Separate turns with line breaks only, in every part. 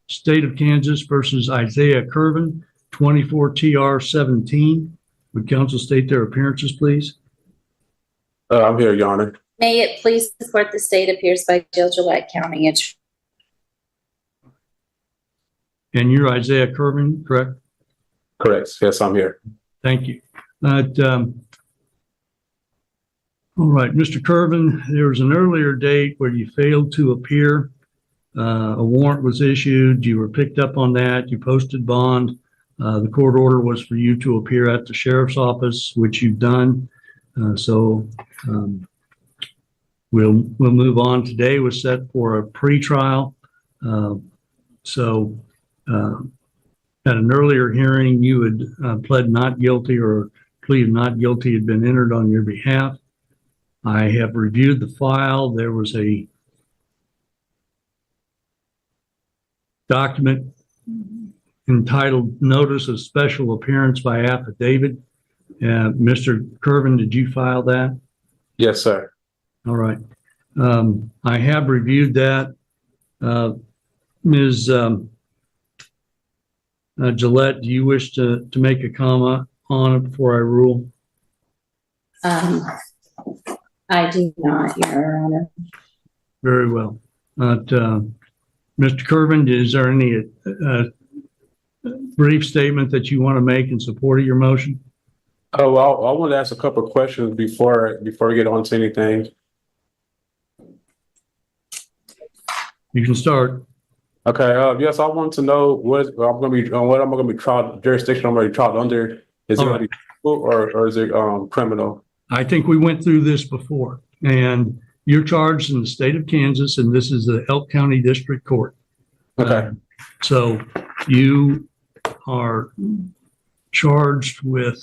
State of Kansas versus Isaiah Curvin, 24 TR 17. Would counsel state their appearances, please?
I'm here, Your Honor.
May it please the court, the state appears by Jill Gillette, County Attorney.
And you're Isaiah Curvin, correct?
Correct. Yes, I'm here.
Thank you. All right, Mr. Curvin, there was an earlier date where you failed to appear. A warrant was issued. You were picked up on that. You posted bond. The court order was for you to appear at the sheriff's office, which you've done. So we'll move on. Today was set for a pretrial. At an earlier hearing, you had pled not guilty, or plea of not guilty had been entered on your behalf. I have reviewed the file. There was a document entitled Notice of Special Appearance by Affidavit. Mr. Curvin, did you file that?
Yes, sir.
All right. I have reviewed that. Ms. Gillette, do you wish to make a comment on it before I rule?
I do not, Your Honor.
Very well. Mr. Curvin, is there any brief statement that you want to make in support of your motion?
Oh, well, I want to ask a couple of questions before we get on to anything.
You can start.
Okay. Yes, I want to know what I'm going to be tried, jurisdiction I'm going to be tried under. Is it going to be civil or is it criminal?
I think we went through this before, and you're charged in the state of Kansas, and this is the Elk County District Court.
Okay.
So you are charged with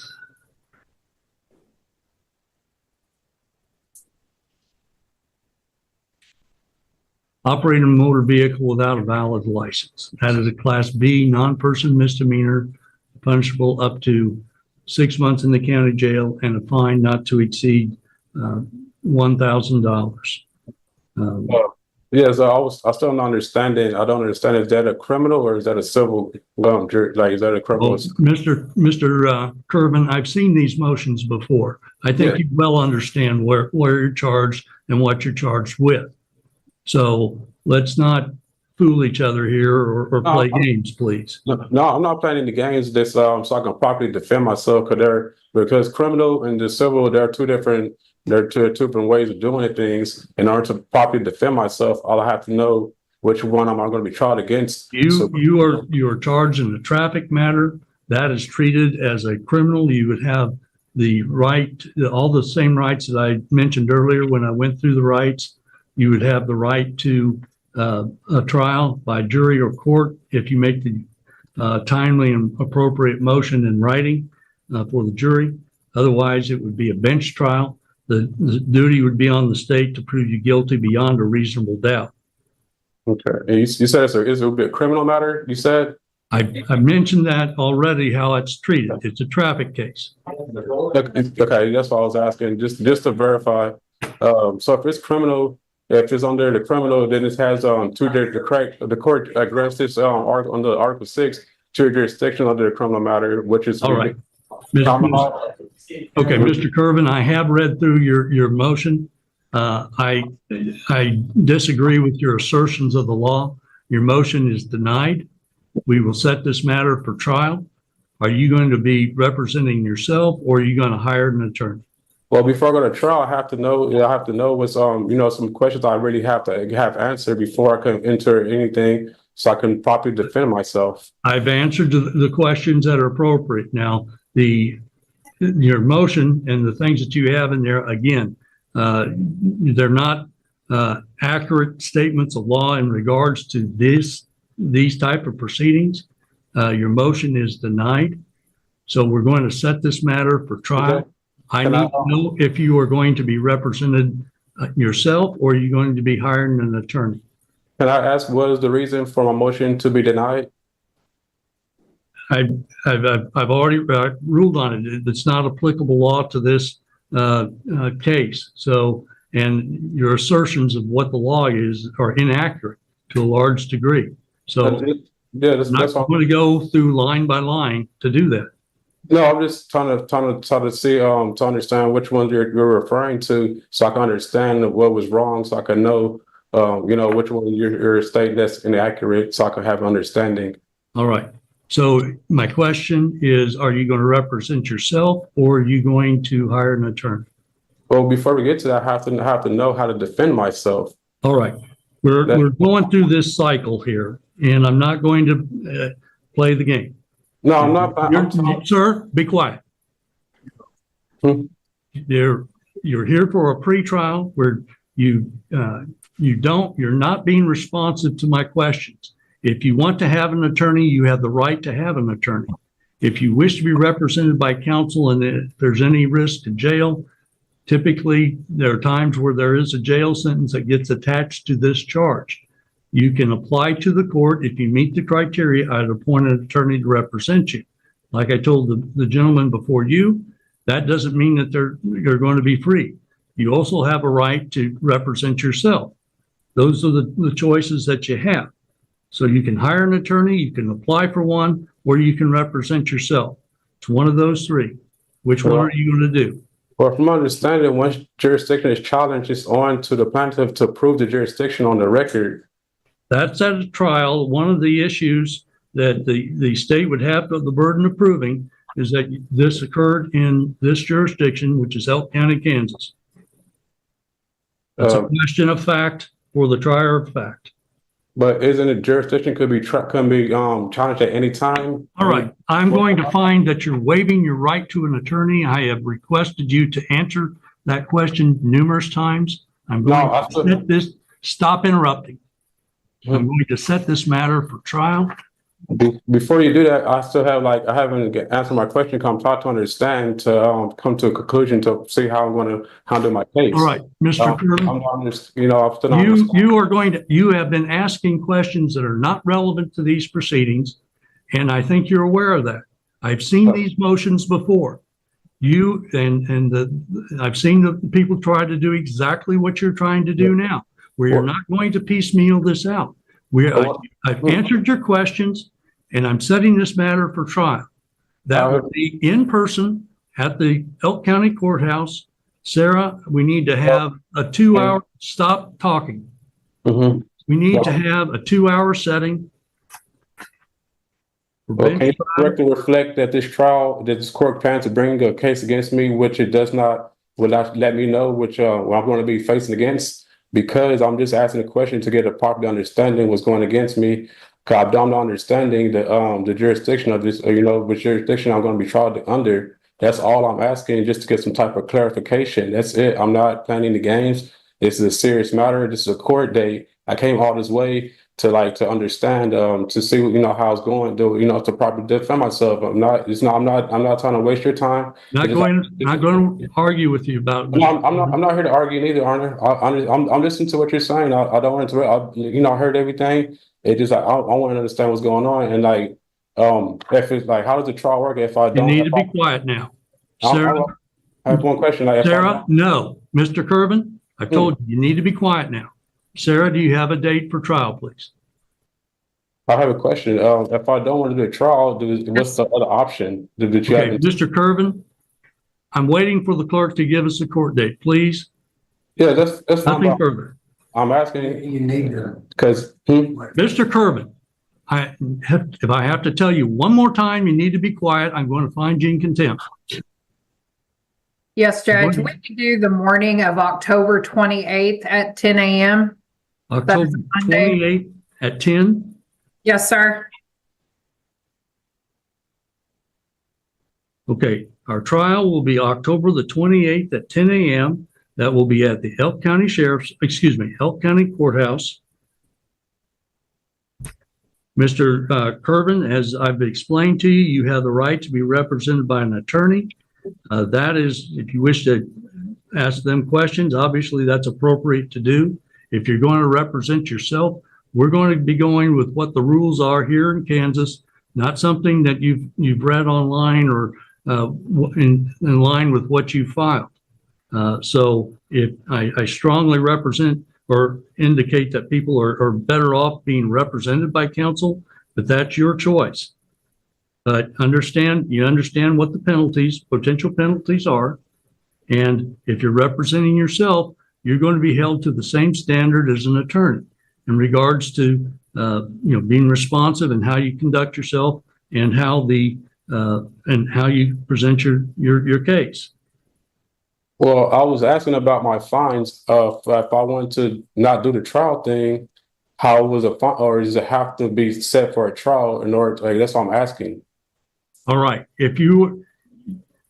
operating a motor vehicle without a valid license. That is a Class B non-person misdemeanor, punishable up to 6 months in the county jail and a fine not to exceed $1,000.
Yes, I still don't understand it. I don't understand. Is that a criminal or is that a civil? Like, is that a criminal?
Well, Mr. Curvin, I've seen these motions before. I think you well understand where you're charged and what you're charged with. So let's not fool each other here or play games, please.
No, I'm not playing any games. This so I can properly defend myself because criminal and the civil, there are two different ways of doing things. In order to properly defend myself, I'll have to know which one am I going to be tried against.
You are charged in a traffic matter that is treated as a criminal. You would have the right, all the same rights that I mentioned earlier when I went through the rights. You would have the right to a trial by jury or court if you make the timely and appropriate motion in writing for the jury. Otherwise, it would be a bench trial. The duty would be on the state to prove you guilty beyond a reasonable doubt.
Okay. And you said it would be a criminal matter, you said?
I mentioned that already, how it's treated. It's a traffic case.
Okay, that's what I was asking, just to verify. So if it's criminal, if it's under the criminal, then it has the court grants this under Article 6 to jurisdiction under the criminal matter, which is
all right. Okay, Mr. Curvin, I have read through your motion. I disagree with your assertions of the law. Your motion is denied. We will set this matter for trial. Are you going to be representing yourself, or are you going to hire an attorney?
Well, before I go to trial, I have to know what's some questions I really have to have answered before I can enter anything, so I can properly defend myself. I've
answered the questions that are appropriate. Now, your motion and the things that you have in there, again, they're not accurate statements of law in regards to these type of proceedings. Your motion is denied. So we're going to set this matter for trial. Okay. I need to know if you are going to be represented yourself, or are you going to be hiring an attorney?
Can I ask what is the reason for my motion to be denied?
I've already ruled on it. It's not applicable law to this case. So, and your assertions of what the law is are inaccurate to a large degree. So
Yeah,
I'm not
that's all.
going to go through line by line to do that.
No, I'm just trying to see, to understand which ones you're referring to, so I can understand what was wrong, so I can know, which one you're stating that's inaccurate, so I can have an understanding.
All right. So my question is, are you going to represent yourself or are you going to hire an attorney?
Well, before we get to that, I have to know how to defend myself.
All right. We're going through this cycle here, and I'm not going to play the game.
No, I'm not.
Sir, be quiet.
Hmm.
You're here for a pretrial where you're not being responsive to my questions. If you want to have an attorney, you have the right to have an attorney. If you wish to be represented by counsel and if there's any risk to jail, typically there are times where there is a jail sentence that gets attached to this charge. You can apply to the court. If you meet the criteria, I'd appoint an attorney to represent you. Like I told the gentleman before you, that doesn't mean that you're going to be free. You also have a right to represent yourself. Those are the choices that you have. So you can hire an attorney, you can apply for one, or you can represent yourself. It's one of those three. Which one are you going to do?
Well, from my understanding, once jurisdiction is challenged, it's on to the plaintiff to prove the jurisdiction on the record.
That's at a trial. One of the issues that the state would have the burden of proving is that this occurred in this jurisdiction, which is Elk County, Kansas. That's a question of fact for the trier of fact.
But isn't it jurisdiction can be challenged at any time?
All right. I'm going to find that you're waiving your right to an attorney. I have requested you to answer that question numerous times. I'm going to set this, stop interrupting. I'm going to set this matter for trial.
Before you do that, I still have I haven't answered my question. I'm trying to understand to come to a conclusion to see how I'm going to handle my case.
All right, Mr. Curley, you have been asking questions that are not relevant to these proceedings, and I think you're aware of that. I've seen these motions before. I've seen the people try to do exactly what you're trying to do now. We are not going to piecemeal this out. I've answered your questions, and I'm setting this matter for trial. That would be in person at the Elk County Courthouse. Sarah, we need to have a 2-hour, stop talking. We need to have a 2-hour setting.
Well, can you correctly reflect that this court plans to bring a case against me, which it will not let me know what I'm going to be facing against? Because I'm just asking a question to get a proper understanding what's going against me. Because I'm not understanding the jurisdiction of this, which jurisdiction I'm going to be tried under. That's all I'm asking, just to get some type of clarification. That's it. I'm not playing any games. This is a serious matter. This is a court date. I came all this way to understand, to see how it's going, to properly defend myself. I'm not trying to waste your time.
Not going to argue with you about.
I'm not here to argue neither, Arne. I'm listening to what you're saying. I don't want to. I heard everything. It just I want to understand what's going on, and if it's how does the trial work? If I don't,
you need to be quiet now, Sarah.
I have one question.
Sarah, no, Mr. Kervin, I told you need to be quiet now. Sarah, do you have a date for trial, please?
I have a question. If I don't want to do a trial, what's the other option?
Okay, Mr. Kervin, I'm waiting for the clerk to give us a court date, please.
Yeah, that's
nothing further.
I'm asking. You need to, because
Mr. Kervin, if I have to tell you one more time, you need to be quiet. I'm going to find you in contempt.
Yes, Judge. We can do the morning of October 28th at 10 a.m.
October 28th at 10?
Yes, sir.
Okay, our trial will be October the 28th at 10 a.m. That will be at the Elk County Elk County Courthouse. Mr. Kervin, as I've explained to you, you have the right to be represented by an attorney. That is, if you wish to ask them questions, obviously that's appropriate to do. If you're going to represent yourself, we're going to be going with what the rules are here in Kansas, not something that you've read online or in line with what you filed. So if I strongly represent or indicate that people are better off being represented by counsel, but that's your choice. But you understand what the potential penalties are. And if you're representing yourself, you're going to be held to the same standard as an attorney in regards to, being responsive and how you conduct yourself and how you present your case.
Well, I was asking about my fines. If I wanted to not do the trial thing, how was a fine, or does it have to be set for a trial in order? Like, that's what I'm asking.
All right. If you're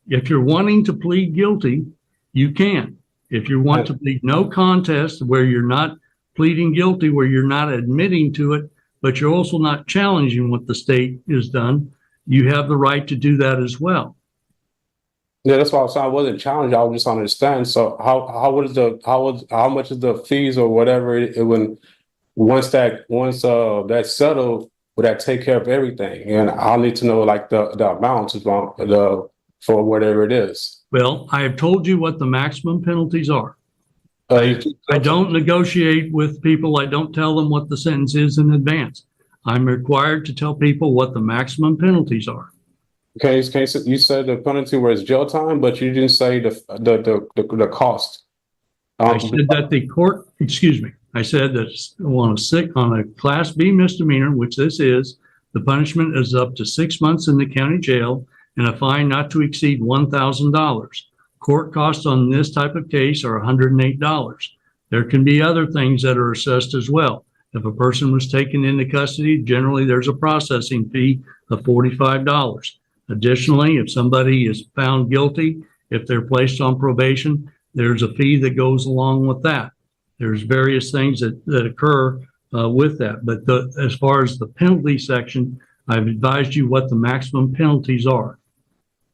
wanting to plead guilty, you can. If you want to plead no contest, where you're not pleading guilty, where you're not admitting to it, but you're also not challenging what the state has done, you have the right to do that as well.
Yeah, that's why I wasn't challenged. I was just trying to understand. So how much is the fees or whatever once that's settled, would that take care of everything? And I'll need to know like the amounts for whatever it is.
Well, I have told you what the maximum penalties are. I don't negotiate with people. I don't tell them what the sentence is in advance. I'm required to tell people what the maximum penalties are.
Okay, you said the penalty was jail time, but you didn't say the cost.
I said that I said that on a Class B misdemeanor, which this is, the punishment is up to 6 months in the county jail and a fine not to exceed $1,000. Court costs on this type of case are $108. There can be other things that are assessed as well. If a person was taken into custody, generally there's a processing fee of $45. Additionally, if somebody is found guilty, if they're placed on probation, there's a fee that goes along with that. There's various things that occur with that. But as far as the penalty section, I've advised you what the maximum penalties are.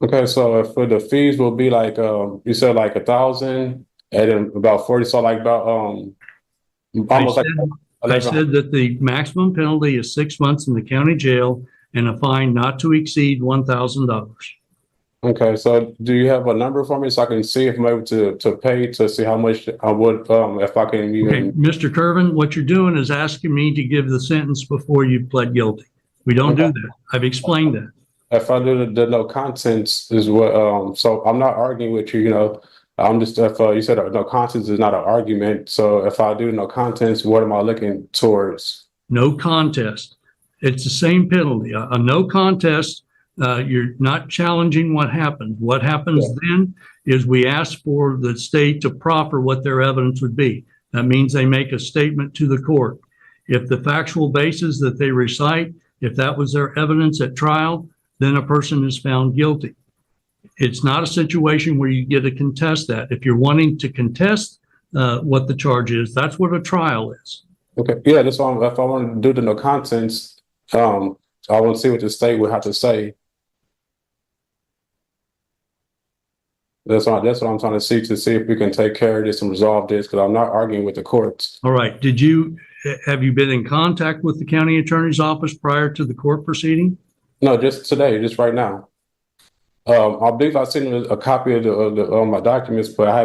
Okay, so for the fees will be like you said like 1,000 and then about 40, so like about almost
I said that the maximum penalty is 6 months in the county jail and a fine not to exceed $1,000.
Okay, so do you have a number for me so I can see if I'm able to pay to see how much I would if I can even.
Okay, Mr. Curvin, what you're doing is asking me to give the sentence before you pled guilty. We don't do that. I've explained that.
If I do the no contents is what so I'm not arguing with you, I'm just if you said no contents is not an argument. So if I do no contents, what am I looking towards?
No contest. It's the same penalty. A no contest, you're not challenging what happened. What happens then is we ask for the state to proffer what their evidence would be. That means they make a statement to the court. If the factual basis that they recite, if that was their evidence at trial, then a person is found guilty. It's not a situation where you get to contest that. If you're wanting to contest what the charge is, that's what a trial is.
Okay, yeah, that's why if I want to do the no contents, I want to see what the state would have to say. That's what I'm trying to see if we can take care of this and resolve this, because I'm not arguing with the courts.
All right. Have you been in contact with the county attorney's office prior to the court proceeding?
No, just today, just right now. I believe I sent a copy of my documents, but I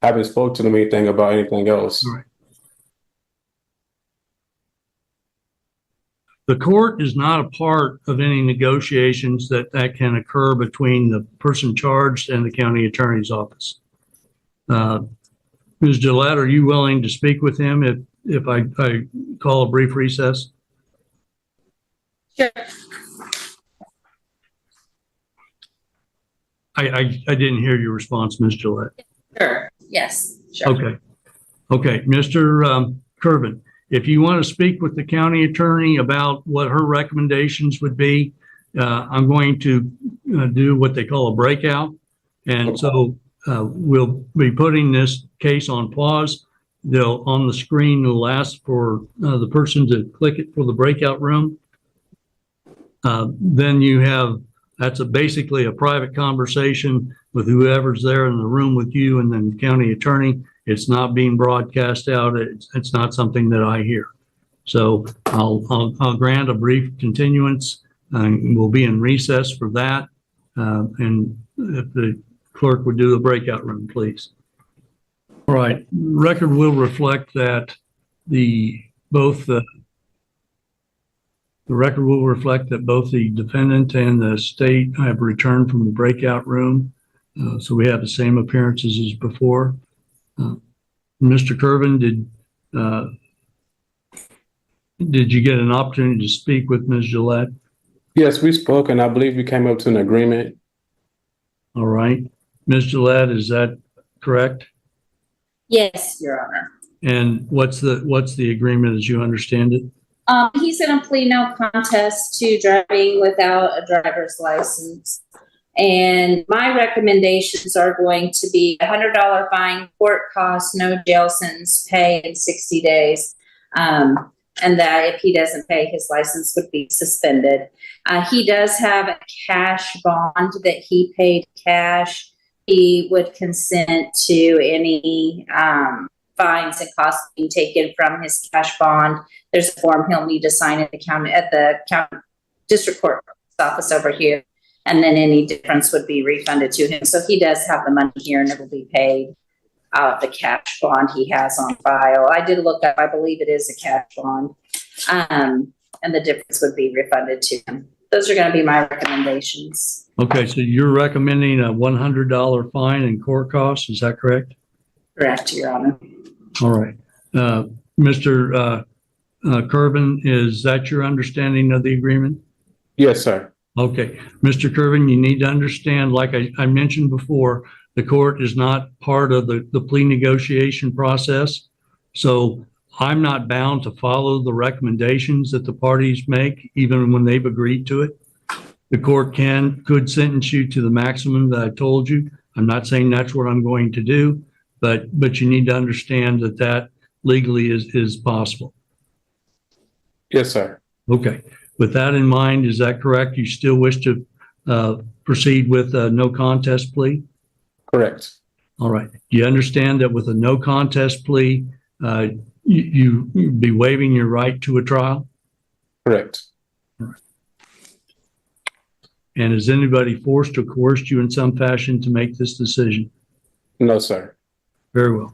haven't spoke to them anything about anything else.
All right. The court is not a part of any negotiations that can occur between the person charged and the county attorney's office. Ms. Gillette, are you willing to speak with him if I call a brief recess?
Sure.
I didn't hear your response, Ms. Gillette.
Sure. Yes. Sure.
Okay. Mr. Curvin, if you want to speak with the county attorney about what her recommendations would be, I'm going to do what they call a breakout. And so we'll be putting this case on pause. On the screen, it'll ask for the person to click it for the breakout room. Then that's basically a private conversation with whoever's there in the room with you and then the county attorney. It's not being broadcast out. It's not something that I hear. So I'll grant a brief continuance and we'll be in recess for that. And if the clerk would do the breakout room, please. All right. Record will reflect that both the The record will reflect that both the defendant and the state have returned from the breakout room. So we have the same appearances as before. Mr. Kervin, did you get an opportunity to speak with Ms. Gillette?
Yes, we spoke, and I believe we came up to an agreement.
All right. Ms. Gillette, is that correct?
Yes, Your Honor.
And what's the agreement as you understand it?
He's going to plead no contest to driving without a driver's license. And my recommendations are going to be a $100 fine, court costs, no jail sentence, pay in 60 days. And that if he doesn't pay, his license would be suspended. He does have a cash bond that he paid cash. He would consent to any fines and costs being taken from his cash bond. There's a form he'll need to sign at the county district court office over here, and then any difference would be refunded to him. So he does have the money here, and it will be paid out of the cash bond he has on file. I did look up; I believe it is a cash bond, and the difference would be refunded to him. Those are going to be my recommendations.
Okay, so you're recommending a $100 fine and court costs, is that correct?
Correct, Your Honor.
All right. Mr. Kervin, is that your understanding of the agreement?
Yes, sir.
Okay. Mr. Kervin, you need to understand, like I mentioned before, the court is not part of the plea negotiation process. So I'm not bound to follow the recommendations that the parties make, even when they've agreed to it. The court could sentence you to the maximum that I told you. I'm not saying that's what I'm going to do, but you need to understand that legally is possible.
Yes, sir.
Okay. With that in mind, is that correct? You still wish to proceed with a no contest plea?
Correct.
All right. Do you understand that with a no contest plea, you'd be waiving your right to a trial?
Correct.
And has anybody forced or coerced you in some fashion to make this decision?
No, sir.
Very well.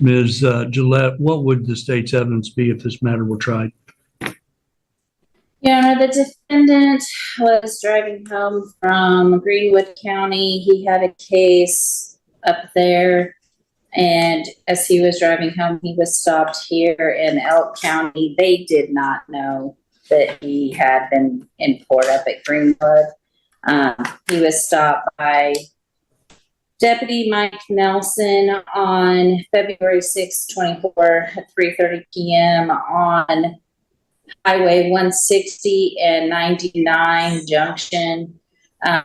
Ms. Gillette, what would the state's evidence be if this matter were tried?
Yeah, the defendant was driving home from Greenwood County. He had a case up there, and as he was driving home, he was stopped here in Elk County. They did not know that he had been in court up at Greenwood. He was stopped by Deputy Mike Nelson on February 6, 24 at 3:30 p.m. on Highway 160 and 99 Junction.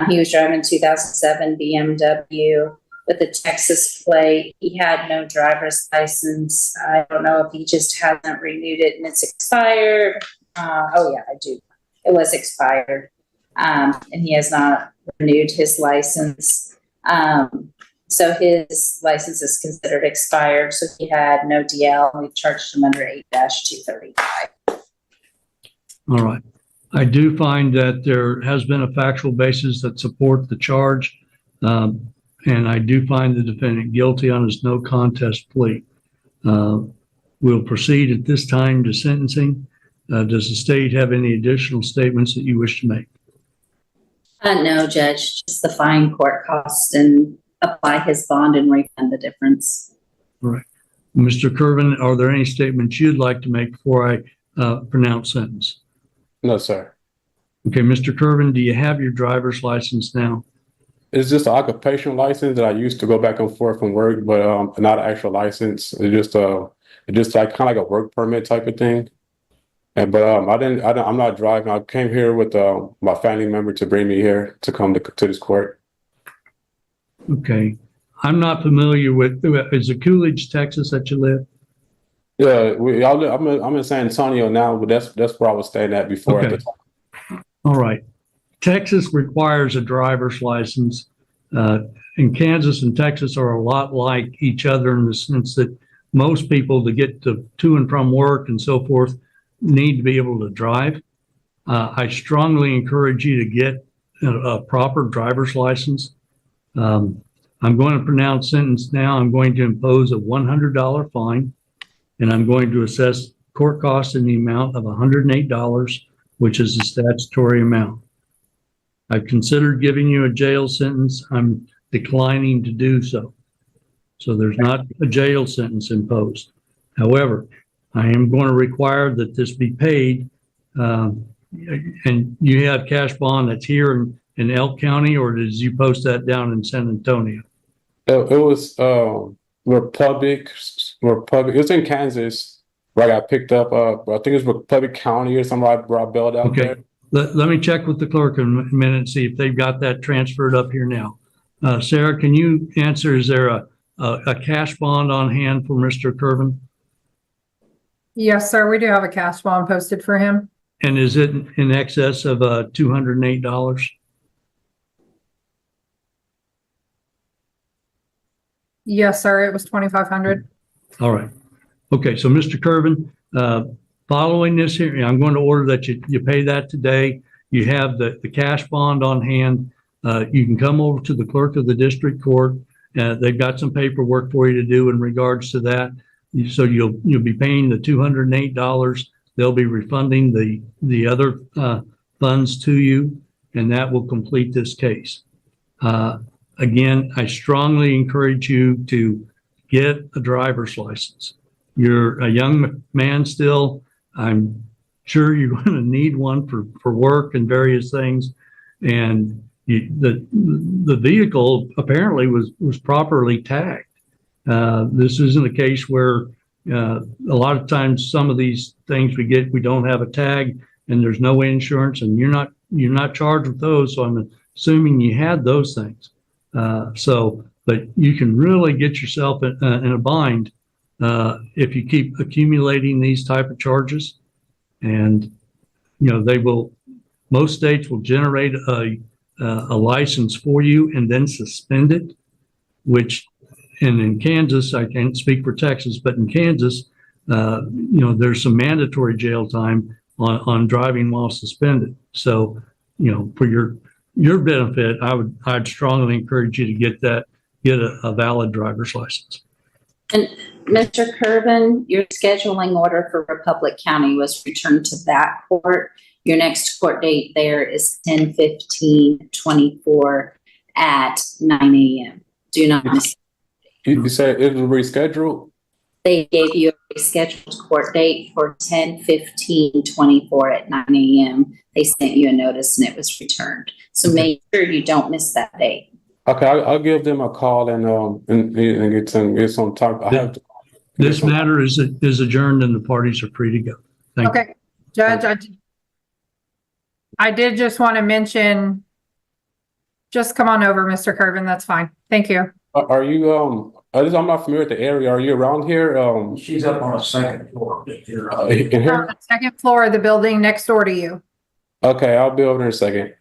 He was driving a 2007 BMW with a Texas plate. He had no driver's license. I don't know if he just hasn't renewed it and it's expired. Oh yeah, I do. It was expired. And he has not renewed his license. So his license is considered expired. So he had no DL. We've charged him under 8-235.
All right. I do find that there has been a factual basis that support the charge. And I do find the defendant guilty on his no contest plea. We'll proceed at this time to sentencing. Does the state have any additional statements that you wish to make?
No, Judge, just the fine, court costs, and apply his bond and refund the difference.
All right. Mr. Kervin, are there any statements you'd like to make before I pronounce sentence?
No, sir.
Okay, Mr. Kervin, do you have your driver's license now?
It's just an occupational license that I used to go back and forth from work, but not an actual license. It's just like kind of like a work permit type of thing. And I'm not driving. I came here with my family member to bring me here to come to this court.
Okay. I'm not familiar with, is it Coolidge, Texas that you live?
Yeah, I'm in San Antonio now, but that's where I was staying at before.
Okay.
At the time.
All right. Texas requires a driver's license. And Kansas and Texas are a lot like each other in the sense that most people to get to and from work and so forth need to be able to drive. I strongly encourage you to get a proper driver's license. I'm going to pronounce sentence now. I'm going to impose a $100 fine, and I'm going to assess court costs in the amount of $108, which is the statutory amount. I've considered giving you a jail sentence. I'm declining to do so. So there's not a jail sentence imposed. However, I am going to require that this be paid. And you have cash bond that's here in Elk County, or did you post that down in San Antonio?
It was Republic. It was in Kansas where I got picked up. I think it was Republic County or something where I bailed out
Okay.
there.
Let me check with the clerk in a minute and see if they've got that transferred up here now. Sarah, can you answer, is there a cash bond on hand for Mr. Curvin?
Yes, sir. We do have a cash bond posted for him.
And is it in excess of $208?
Yes, sir. It was 2,500.
All right. Okay, so Mr. Curvin, following this hearing, I'm going to order that you pay that today. You have the cash bond on hand. You can come over to the clerk of the district court. They've got some paperwork for you to do in regards to that. So you'll be paying the $208. They'll be refunding the other funds to you, and that will complete this case. Again, I strongly encourage you to get a driver's license. You're a young man still. I'm sure you're going to need one for work and various things. And the vehicle apparently was properly tagged. This isn't a case where a lot of times some of these things we don't have a tag and there's no insurance, and you're not charged with those. So I'm assuming you had those things. But you can really get yourself in a bind if you keep accumulating these type of charges. And most states will generate a license for you and then suspend it, and in Kansas, I can't speak for Texas, but in Kansas, there's some mandatory jail time on driving while suspended. So, for your benefit, I'd strongly encourage you to get a valid driver's license.
And Mr. Curvin, your scheduling order for Republic County was returned to that court. Your next court date there is 10/15/24 at 9 a.m. Do not miss.
You said it was rescheduled?
They gave you a rescheduled court date for 10/15/24 at 9 a.m. They sent you a notice and it was returned. So make sure you don't miss that date.
Okay, I'll give them a call and get some talk.
This matter is adjourned and the parties are free to go. Thank you.
Okay, Judge, I did just want to mention, just come on over, Mr. Curvin. That's fine. Thank you.
Are you I'm not familiar with the area. Are you around here?
She's up on a second floor.
In
On
here?
the second floor of the building next door to you.
Okay, I'll be over in a second.